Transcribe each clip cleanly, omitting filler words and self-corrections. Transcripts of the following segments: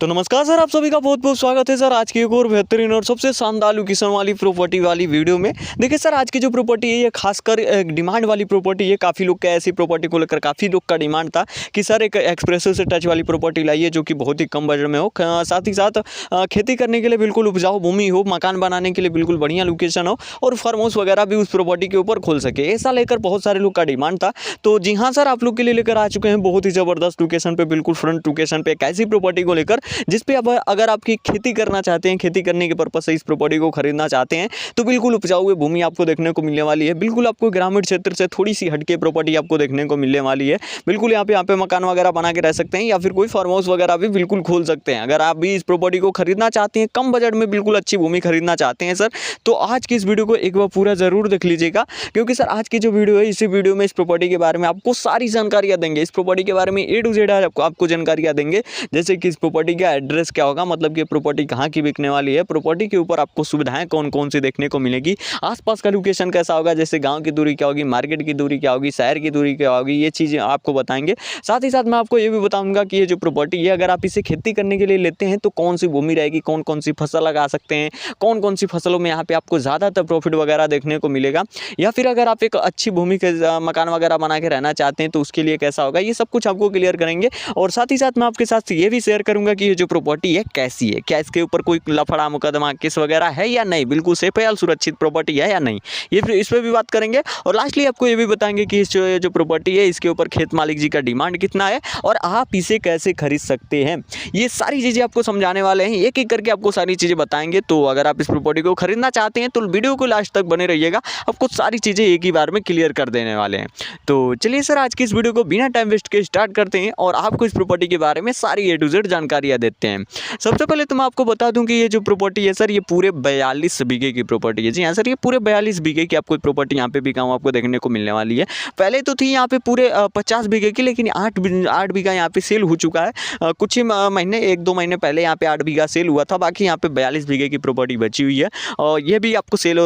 तो नमस्कार सर, आप सभी का बहुत बहुत स्वागत है सर आज की एक और बेहतरीन और सबसे शानदार लोकेशन वाली प्रॉपर्टी वाली वीडियो में। देखिए सर, आज की जो प्रॉपर्टी है ये खासकर एक डिमांड वाली प्रॉपर्टी है। काफ़ी लोग का ऐसी प्रॉपर्टी को लेकर काफ़ी लोग का डिमांड था कि सर एक एक्सप्रेसो से टच वाली प्रॉपर्टी लाइए जो कि बहुत ही कम बजट में हो, साथ ही साथ खेती करने के लिए बिल्कुल उपजाऊ भूमि हो, मकान बनाने के लिए बिल्कुल बढ़िया लोकेशन हो और फार्म हाउस वगैरह भी उस प्रॉपर्टी के ऊपर खोल सके। ऐसा लेकर बहुत सारे लोग का डिमांड था। तो जी हाँ सर, आप लोग के लिए लेकर आ चुके हैं बहुत ही ज़बरदस्त लोकेशन पे, बिल्कुल फ्रंट लोकेशन पे एक ऐसी प्रॉपर्टी को लेकर जिस पे आप अगर आपकी खेती करना चाहते हैं, खेती करने के पर्पज से इस प्रॉपर्टी को खरीदना चाहते हैं तो बिल्कुल उपजाऊ हुई भूमि आपको देखने को मिलने वाली है। बिल्कुल आपको ग्रामीण क्षेत्र से थोड़ी सी हटके प्रॉपर्टी आपको देखने को मिलने वाली है। बिल्कुल यहाँ पे मकान वगैरह बना के रह सकते हैं या फिर कोई फार्म हाउस वगैरह भी बिल्कुल खोल सकते हैं। अगर आप भी इस प्रॉपर्टी को खरीदना चाहते हैं, कम बजट में बिल्कुल अच्छी भूमि खरीदना चाहते हैं सर, तो आज की इस वीडियो को एक बार पूरा जरूर देख लीजिएगा, क्योंकि सर आज की जो वीडियो है इसी वीडियो में इस प्रॉपर्टी के बारे में आपको सारी जानकारियां देंगे। इस प्रॉपर्टी के बारे में A to Z आपको जानकारियां देंगे, जैसे कि इस प्रॉपर्टी का एड्रेस क्या होगा, मतलब कि प्रॉपर्टी कहाँ की बिकने वाली है, प्रॉपर्टी के ऊपर आपको सुविधाएं कौन कौन सी देखने को मिलेगी, आसपास का लोकेशन कैसा होगा, जैसे गांव की दूरी क्या होगी, मार्केट की दूरी क्या होगी, शहर की दूरी क्या होगी, ये चीज़ें आपको बताएंगे। साथ ही साथ मैं आपको ये भी बताऊंगा कि ये जो प्रॉपर्टी है अगर आप इसे खेती करने के लिए लेते हैं तो कौन सी भूमि रहेगी, कौन कौन सी फसल लगा सकते हैं, कौन कौन सी फसलों में यहाँ पे आपको ज़्यादातर प्रॉफिट वगैरह देखने को मिलेगा, या फिर अगर आप एक अच्छी भूमि के मकान वगैरह बना के रहना चाहते हैं तो उसके लिए कैसा होगा, ये सब कुछ आपको क्लियर करेंगे। और साथ ही साथ मैं आपके साथ ये भी शेयर करूंगा कि ये जो प्रॉपर्टी है कैसी है, क्या इसके ऊपर कोई लफड़ा मुकदमा केस वगैरह है या नहीं, बिल्कुल सेफ है, सुरक्षित प्रॉपर्टी है या नहीं, ये फिर इस पर भी बात करेंगे। और लास्टली आपको ये भी बताएंगे कि इस जो प्रॉपर्टी है इसके ऊपर खेत मालिक जी का डिमांड कितना है और आप इसे कैसे खरीद सकते हैं, ये सारी चीज़ें आपको समझाने वाले हैं, एक एक करके आपको सारी चीज़ें बताएंगे। तो अगर आप इस प्रॉपर्टी को खरीदना चाहते हैं तो वीडियो को लास्ट तक बने रहिएगा, आपको सारी चीज़ें एक ही बार में क्लियर कर देने वाले हैं। तो चलिए सर, आज की इस वीडियो को बिना टाइम वेस्ट के स्टार्ट करते हैं और आपको इस प्रॉपर्टी के बारे में सारी A to Z जानकारियाँ देते हैं। सबसे पहले तो मैं आपको बता दूं कि ये जो प्रॉपर्टी है सर ये पूरे 42 बीघे की प्रॉपर्टी है। जी हाँ सर, ये पूरे 42 बीघे की आपको प्रॉपर्टी यहाँ पे भी गाँव आपको देखने को मिलने वाली है। पहले तो थी यहाँ पे पूरे 50 बीघे की, लेकिन 8 बीघा यहाँ पे सेल हो चुका है। कुछ ही महीने 1-2 महीने पहले यहाँ पे 8 बीघा सेल हुआ था, बाकी यहाँ पे 42 बीघे की प्रॉपर्टी बची हुई है और ये भी आपको सेल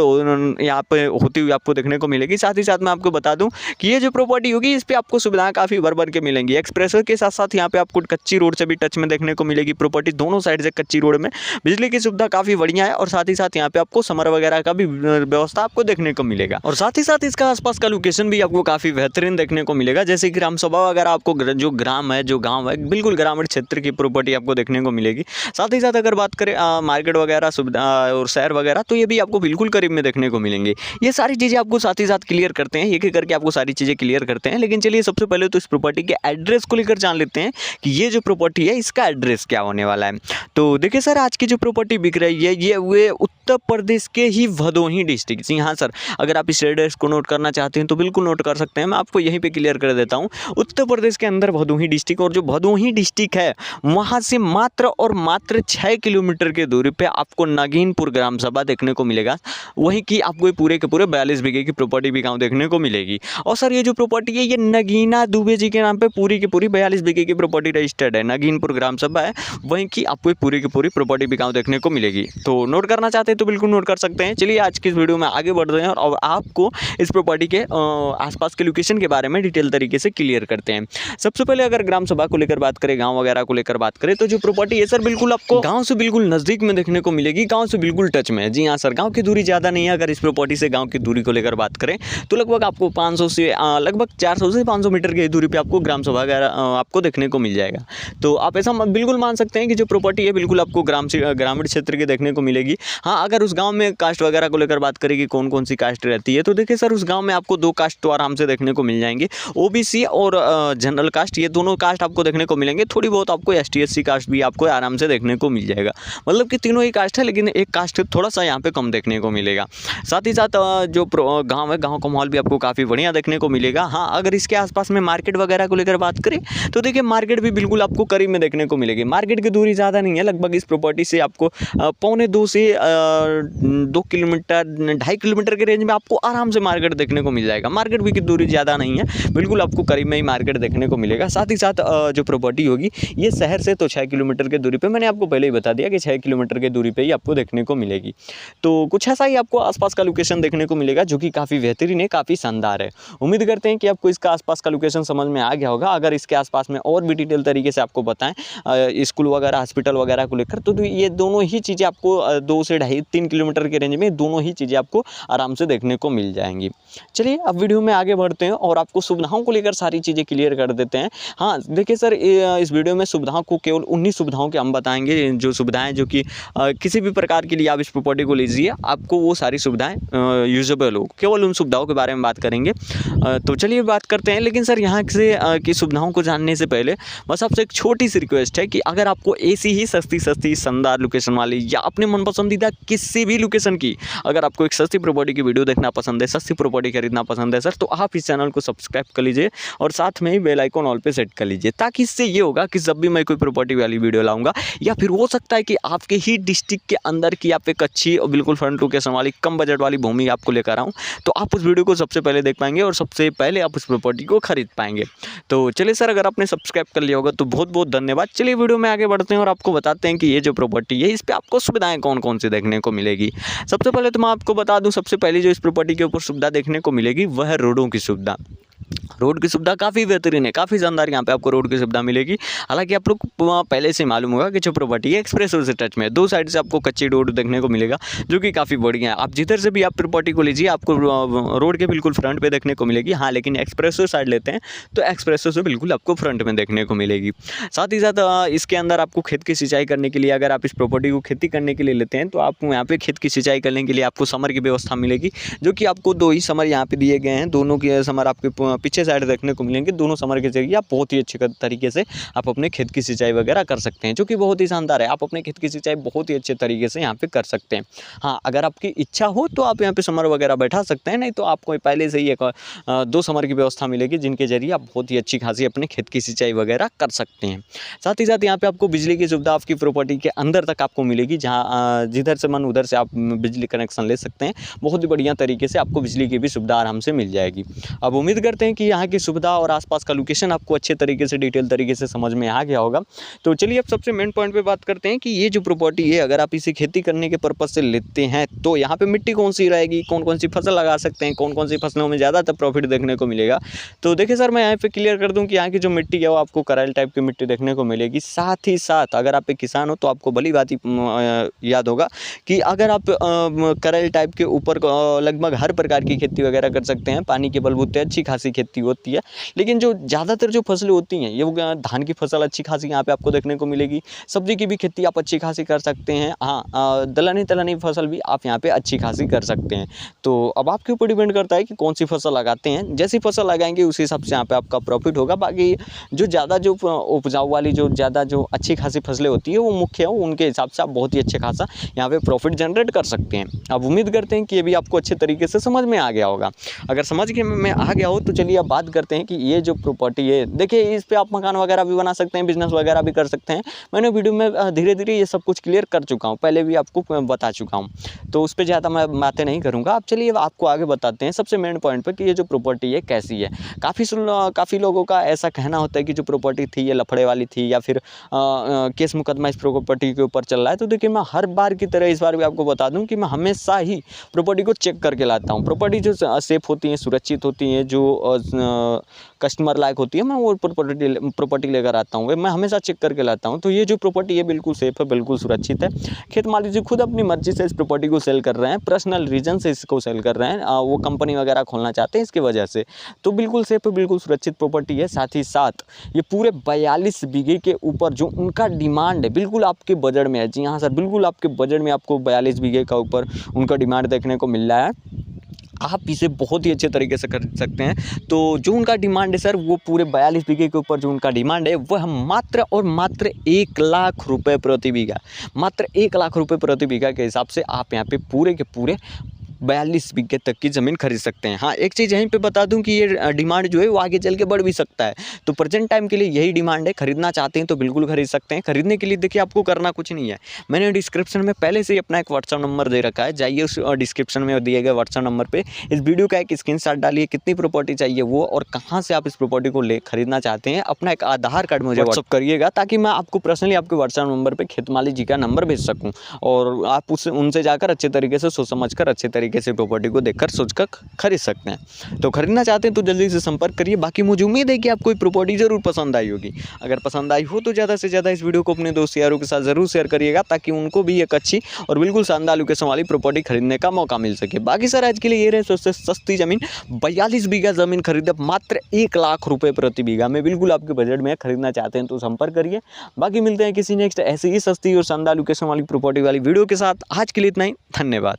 यहाँ पे होती हुई आपको देखने को मिलेगी। साथ ही साथ मैं आपको बता दूँ कि ये जो प्रॉपर्टी होगी इस पर आपको सुविधाएं काफ़ी भर के मिलेंगी। एक्सप्रेसवे के साथ साथ यहाँ पे आपको कच्ची रोड से भी टच में देखने को मिलेगी प्रॉपर्टी, दोनों साइड से कच्ची रोड में बिजली की सुविधा काफ़ी बढ़िया है और साथ ही साथ यहाँ पे आपको समर वगैरह का भी व्यवस्था आपको देखने को मिलेगा। और साथ ही साथ इसका आसपास का लोकेशन भी आपको काफ़ी बेहतरीन देखने को मिलेगा, जैसे कि ग्राम सभा वगैरह आपको जो ग्राम है, जो गाँव है, बिल्कुल ग्रामीण क्षेत्र की प्रॉपर्टी आपको देखने को मिलेगी। साथ ही साथ अगर बात करें मार्केट वगैरह सुविधा और शहर वगैरह, तो ये भी आपको बिल्कुल करीब में देखने को मिलेंगे। ये सारी चीज़ें आपको साथ ही साथ क्लियर करते हैं, एक एक करके आपको सारी चीज़ें क्लियर करते हैं। लेकिन चलिए सबसे पहले तो इस प्रॉपर्टी के एड्रेस को लेकर जान लेते हैं कि ये जो प्रॉपर्टी है इसका एड्रेस क्या होने वाला है। तो देखिए सर, आज की जो प्रॉपर्टी बिक रही है ये उत्तर प्रदेश के ही भदोही डिस्ट्रिक्ट। जी हाँ सर, अगर आप इस एड्रेस को नोट करना चाहते हैं तो बिल्कुल नोट कर सकते हैं, मैं आपको यहीं पे क्लियर कर देता हूँ। उत्तर प्रदेश के अंदर भदोही डिस्ट्रिक्ट, और जो भदोही डिस्ट्रिक्ट है वहाँ से मात्र और मात्र 6 किलोमीटर की दूरी पे आपको नगीनपुर ग्राम सभा देखने को मिलेगा। वहीं की आपको पूरे के पूरे 42 बीघे की प्रॉपर्टी भी गाँव देखने को मिलेगी। और सर ये जो प्रॉपर्टी है ये नगीना दुबे जी के नाम पे पूरी की पूरी 42 बीघे की प्रॉपर्टी रजिस्टर्ड है, नगीनपुर ग्राम सभा है, वहीं की आपको पूरी की पूरी प्रॉपर्टी भी गाँव देखने को मिलेगी। तो नोट करना चाहते हैं तो बिल्कुल नोट कर सकते हैं। चलिए आज की इस वीडियो में आगे बढ़ रहे हैं और आपको इस प्रॉपर्टी के आसपास के लोकेशन के बारे में डिटेल तरीके से क्लियर करते हैं। सबसे पहले अगर ग्राम सभा को लेकर बात करें, गाँव वगैरह को लेकर बात करें, तो जो प्रॉपर्टी है सर बिल्कुल आपको गाँव से बिल्कुल नज़दीक में देखने को मिलेगी, गाँव से बिल्कुल टच में है। जी हाँ सर, गाँव की दूरी ज़्यादा नहीं है। अगर इस प्रॉपर्टी से गाँव की दूरी को लेकर बात करें तो लगभग आपको 500 से लगभग 400 से 500 मीटर की दूरी पे आपको ग्राम सभा आपको देखने को मिल जाएगा। तो आप ऐसा बिल्कुल मान सकते हैं कि जो प्रॉपर्टी है बिल्कुल आपको ग्रामीण क्षेत्र की देखने को मिलेगी। हाँ, अगर उस गांव में कास्ट वगैरह को लेकर बात करें कि कौन कौन सी कास्ट रहती है, तो देखिए सर उस गांव में आपको 2 कास्ट तो आराम से देखने को मिल जाएंगे, OBC और जनरल कास्ट, ये दोनों कास्ट आपको देखने को मिलेंगे। थोड़ी बहुत आपको ST SC कास्ट भी आपको आराम से देखने को मिल जाएगा, मतलब कि तीनों ही कास्ट है, लेकिन एक कास्ट थोड़ा सा यहाँ पे कम देखने को मिलेगा। साथ ही साथ जो गाँव है, गाँव का माहौल भी आपको काफ़ी बढ़िया देखने को मिलेगा। हाँ, अगर इसके आसपास में मार्केट वगैरह को लेकर बात करें तो देखिए मार्केट भी बिल्कुल आपको करीब में देखने को मिलेगी। मार्केट की दूरी ज़्यादा नहीं है, लगभग इस प्रॉपर्टी से आपको 1.25 से 2 किलोमीटर 2.5 किलोमीटर के रेंज में आपको आराम से मार्केट देखने को मिल जाएगा। मार्केट भी की दूरी ज़्यादा नहीं है, बिल्कुल आपको करीब में ही मार्केट देखने को मिलेगा। साथ ही साथ जो प्रॉपर्टी होगी ये शहर से तो 6 किलोमीटर की दूरी पे, मैंने आपको पहले ही बता दिया कि 6 किलोमीटर की दूरी पे ही आपको देखने को मिलेगी। तो कुछ ऐसा ही आपको आसपास का लोकेशन देखने को मिलेगा जो कि काफ़ी बेहतरीन है, काफ़ी शानदार है। उम्मीद करते हैं कि आपको इसका आसपास का लोकेशन समझ में आ गया होगा। अगर इसके आसपास में और भी डिटेल तरीके से आपको बताएं स्कूल वगैरह, हॉस्पिटल वगैरह को लेकर, तो ये दोनों ही चीज़ें आपको 2 से 2.5-3 किलोमीटर के रेंज में दोनों ही चीज़ें आपको आराम से देखने को मिल जाएंगी। चलिए अब वीडियो में आगे बढ़ते हैं और आपको सुविधाओं को लेकर सारी चीज़ें क्लियर कर देते हैं। हाँ देखिए सर, इस वीडियो में सुविधाओं को केवल 19 सुविधाओं के हम बताएंगे, जो सुविधाएं जो कि किसी भी प्रकार के लिए आप इस प्रॉपर्टी को लीजिए आपको वो सारी सुविधाएं यूजेबल हो, केवल उन सुविधाओं के बारे में बात करेंगे। तो चलिए बात करते हैं। लेकिन सर यहाँ से की सुविधाओं को जानने से पहले बस आपसे एक छोटी सी रिक्वेस्ट है कि अगर आपको ऐसी ही सस्ती शानदार लोकेशन वाली या अपने मन पसंदीदा किसी भी लोकेशन की अगर आपको एक सस्ती प्रॉपर्टी की वीडियो देखना पसंद है, सस्ती प्रॉपर्टी खरीदना पसंद है सर, तो आप इस चैनल को सब्सक्राइब कर लीजिए और साथ में ही बेल आइकन ऑल पे सेट कर लीजिए, ताकि इससे ये होगा कि जब भी मैं कोई प्रॉपर्टी वाली वीडियो लाऊंगा या फिर हो सकता है कि आपके ही डिस्ट्रिक्ट के अंदर की आप एक अच्छी और बिल्कुल फ्रंट लोकेशन वाली कम बजट वाली भूमि आपको लेकर आऊँ, तो आप उस वीडियो को सबसे पहले देख पाएंगे और सबसे पहले आप उस प्रॉपर्टी को खरीद पाएंगे। तो चलिए सर, अगर आपने सब्सक्राइब कर लिया होगा तो बहुत बहुत धन्यवाद। चलिए वीडियो में आगे बढ़ते हैं और आपको बताते हैं कि ये जो प्रॉपर्टी है इस पर आपको सुविधाएं कौन कौन सी देखने को मिलेगी। सबसे पहले तो मैं आपको बता दूं, सबसे पहले जो इस प्रॉपर्टी के ऊपर सुविधा देखने को मिलेगी वह है रोडों की सुविधा। रोड की सुविधा काफ़ी बेहतरीन है, काफ़ी शानदार यहाँ पे आपको रोड की सुविधा मिलेगी। हालांकि आप लोग पहले से मालूम होगा कि जो प्रॉपर्टी है एक्सप्रेस रोड से टच में है, 2 साइड से आपको कच्ची रोड देखने को मिलेगा जो कि काफ़ी बढ़िया है। आप जिधर से भी आप प्रॉपर्टी को लीजिए आपको रोड के बिल्कुल फ्रंट पे देखने को मिलेगी। हाँ लेकिन एक्सप्रेस साइड लेते हैं तो एक्सप्रेस से बिल्कुल आपको फ्रंट में देखने को मिलेगी। साथ ही साथ इसके अंदर आपको खेत की सिंचाई करने के लिए, अगर आप इस प्रॉपर्टी को खेती करने के लिए लेते हैं तो आपको यहाँ पे खेत की सिंचाई करने के लिए आपको समर की व्यवस्था मिलेगी, जो कि आपको 2 ही समर यहाँ पे दिए गए हैं। दोनों के समर आपके पीछे साइड देखने को मिलेंगे। दोनों समर के जरिए आप बहुत ही अच्छे तरीके से आप अपने खेत की सिंचाई वगैरह कर सकते हैं, जो कि बहुत ही शानदार है। आप अपने खेत की सिंचाई बहुत ही अच्छे तरीके से यहाँ पे कर सकते हैं। हाँ अगर आपकी इच्छा हो तो आप यहाँ पे समर वगैरह बैठा सकते हैं, नहीं तो आपको पहले से ही एक 2 समर की व्यवस्था मिलेगी जिनके जरिए आप बहुत ही अच्छी खासी अपने खेत की सिंचाई वगैरह कर सकते हैं। साथ ही साथ यहाँ पे आपको बिजली की सुविधा आपकी प्रॉपर्टी के अंदर तक आपको मिलेगी, जहाँ जिधर से मन उधर से आप बिजली कनेक्शन ले सकते हैं। बहुत ही बढ़िया तरीके से आपको बिजली की भी सुविधा आराम से मिल जाएगी। अब उम्मीद करते हैं कि यहाँ की सुविधा और आसपास का लोकेशन आपको अच्छे तरीके से डिटेल तरीके से समझ में आ गया होगा। तो चलिए अब सबसे मेन पॉइंट पे बात करते हैं कि ये जो प्रॉपर्टी है अगर आप इसे खेती करने के पर्पज से लेते हैं तो यहाँ पे मिट्टी कौन सी रहेगी, कौन कौन सी फसल लगा सकते हैं, कौन कौन सी फसलों में ज़्यादातर प्रॉफिट देखने को मिलेगा। तो देखिए सर, मैं यहाँ पे क्लियर कर दूँ कि यहाँ की जो मिट्टी है वो आपको करैल टाइप की मिट्टी देखने को मिलेगी। साथ ही साथ अगर आप एक किसान हो तो आपको भली बात याद होगा कि अगर आप करैल टाइप के ऊपर लगभग हर प्रकार की खेती वगैरह कर सकते हैं। पानी के बलबूते अच्छी खासी खेती होती है, लेकिन जो ज़्यादातर जो फसलें होती हैं ये धान की फसल अच्छी खासी यहाँ पे आपको देखने को मिलेगी। सब्जी की भी खेती आप अच्छी खासी कर सकते हैं। हाँ दलहनी फसल भी आप यहाँ पे अच्छी खासी कर सकते हैं। तो अब आपके ऊपर डिपेंड करता है कि कौन सी फसल लगाते हैं। जैसी फसल लगाएंगे उसी हिसाब से यहाँ पे आपका प्रॉफिट होगा। बाकी जो ज़्यादा जो उपजाऊ वाली जो ज़्यादा जो अच्छी खासी फसलें होती है वो मुख्य हो, उनके हिसाब से आप बहुत ही अच्छे खासा यहाँ पे प्रॉफिट जनरेट कर सकते हैं। अब उम्मीद करते हैं कि ये भी आपको अच्छे तरीके से समझ में आ गया होगा। अगर समझ में आ गया हो तो चलिए अब बात करते हैं कि ये जो प्रॉपर्टी है, देखिए इस पे आप मकान वगैरह भी बना सकते हैं, बिजनेस वगैरह भी कर सकते हैं। मैंने वीडियो में धीरे धीरे ये सब कुछ क्लियर कर चुका हूँ, पहले भी आपको बता चुका हूँ, तो उस पर ज़्यादा मैं बातें नहीं करूँगा। अब चलिए आपको आगे बताते हैं सबसे मेन पॉइंट पर कि ये जो प्रॉपर्टी है कैसी है। काफ़ी लोगों का ऐसा कहना होता है कि जो प्रॉपर्टी थी ये लफड़े वाली थी या फिर केस मुकदमा इस प्रॉपर्टी के ऊपर चल रहा है। तो देखिए मैं हर बार की तरह इस बार भी आपको बता दूं कि मैं हमेशा ही प्रॉपर्टी को चेक करके लाता हूं। प्रॉपर्टी जो सेफ होती है, सुरक्षित होती है, जो कस्टमर लायक होती है, मैं वो प्रॉपर्टी लेकर आता हूँ। मैं हमेशा चेक करके लाता हूँ। तो ये जो प्रॉपर्टी है बिल्कुल सेफ है, बिल्कुल सुरक्षित है। खेत मालिक जी खुद अपनी मर्जी से इस प्रॉपर्टी को सेल कर रहे हैं, पर्सनल रीजन से इसको सेल कर रहे हैं। वो कंपनी वगैरह खोलना चाहते हैं इसकी वजह से। तो बिल्कुल सेफ है, बिल्कुल सुरक्षित प्रॉपर्टी है। साथ ही साथ ये पूरे 42 बीघे के ऊपर जो उनका डिमांड है बिल्कुल आपके बजट में है। जी हाँ सर, बिल्कुल आपके बजट में आपको 42 बीघे का ऊपर उनका डिमांड देखने को मिल रहा है। आप इसे बहुत ही अच्छे तरीके से कर सकते हैं। तो जो उनका डिमांड है सर, वो पूरे 42 बीघे के ऊपर जो उनका डिमांड है वह मात्र और मात्र 1 लाख रुपए प्रति बीघा, मात्र 1 लाख रुपए प्रति बीघा के हिसाब से आप यहाँ पे पूरे के पूरे 42 बीघे तक की ज़मीन खरीद सकते हैं। हाँ, एक चीज़ यहीं पे बता दूं कि ये डिमांड जो है वो आगे चल के बढ़ भी सकता है। तो प्रेजेंट टाइम के लिए यही डिमांड है। खरीदना चाहते हैं तो बिल्कुल खरीद सकते हैं। खरीदने के लिए देखिए आपको करना कुछ नहीं है, मैंने डिस्क्रिप्शन में पहले से ही अपना एक व्हाट्सअप नंबर दे रखा है, जाइए उस डिस्क्रिप्शन में दिए गए व्हाट्सअप नंबर पे इस वीडियो का एक स्क्रीनशॉट डालिए, कितनी प्रॉपर्टी चाहिए वो और कहाँ से आप इस प्रॉपर्टी को खरीदना चाहते हैं, अपना एक आधार कार्ड मुझे व्हाट्सअप करिएगा ताकि मैं आपको पर्सनली आपके व्हाट्सअप नंबर पे खेतमाली जी का नंबर भेज सकूं और आप उनसे जाकर अच्छे तरीके से सोच समझ कर अच्छे तरीके से प्रॉपर्टी को देखकर सोचकर खरीद सकते हैं। तो खरीदना चाहते हैं तो जल्दी से संपर्क करिए। बाकी मुझे उम्मीद है कि आपको ये प्रॉपर्टी जरूर पसंद आई होगी। अगर पसंद आई हो तो ज़्यादा से ज़्यादा इस वीडियो को अपने दोस्त यारों के साथ ज़रूर शेयर करिएगा ताकि उनको भी एक अच्छी और बिल्कुल शानदार लोकेशन वाली प्रॉपर्टी खरीदने का मौका मिल सके। बाकी सर आज के लिए ये रहे सबसे सस्ती ज़मीन 42 बीघा ज़मीन खरीदे मात्र 1 लाख रुपए प्रति बीघा में, बिल्कुल आपके बजट में खरीदना चाहते हैं तो संपर्क करिए। बाकी मिलते हैं किसी नेक्स्ट ऐसी ही सस्ती और शानदार लोकेशन वाली प्रॉपर्टी वाली वीडियो के साथ। आज के लिए इतना ही, धन्यवाद।